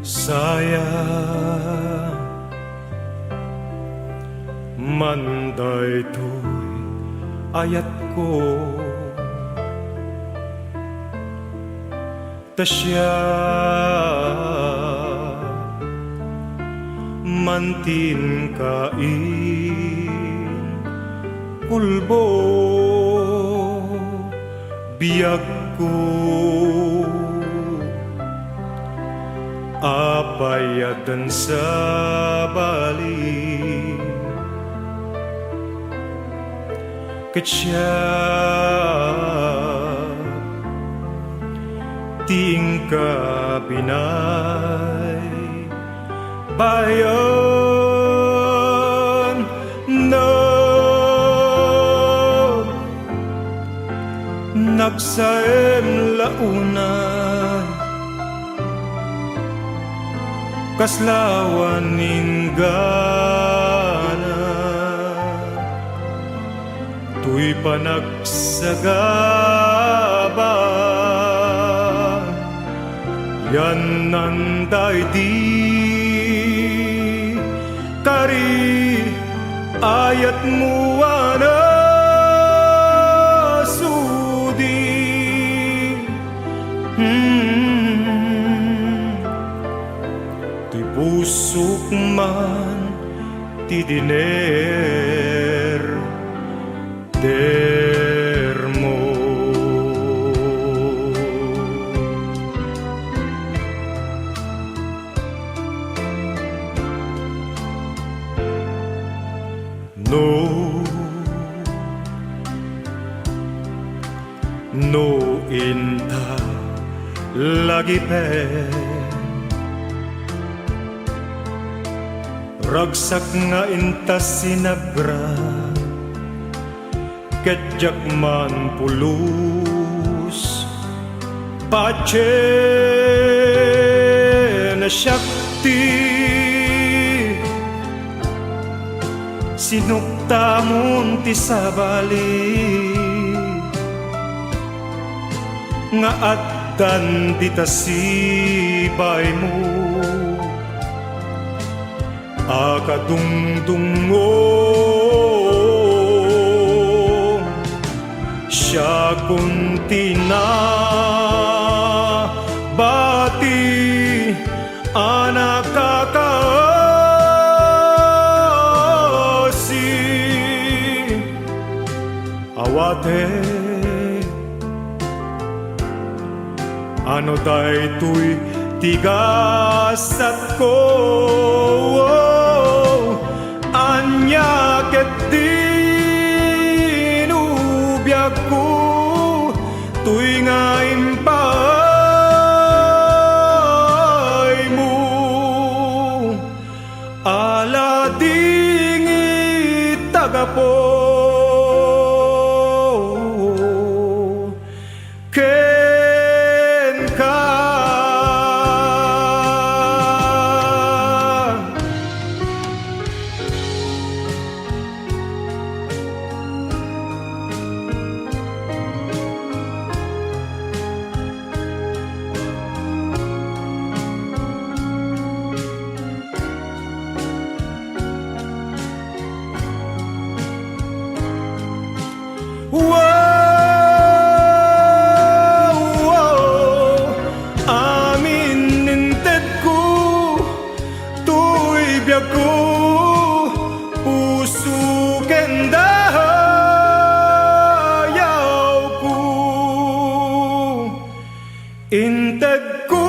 sayang manday to'y ayat ko tasya mantin kain kulbo biyag ko apayadan sa bali ketsya ting ka binay bayan na nagsaem launan kaslawan ninggana tuy panagsagaba yan nanday di tari ayat mo sudi ti pusok man ti diner dermo no inta lagi pe ragsak nga inta sinabra ketjak man pulus pace na syakti sinukta mun ti sabali nga addan di tasibay mo akadungdungo siya kunti na bati anak kakasi awate ano tay tuy tigasat ko anya ket dinubiyag ko tuy nga impay mo ala dingi tagapo amin ninted ko tuy biyag ko puso kendayaw ko inted ko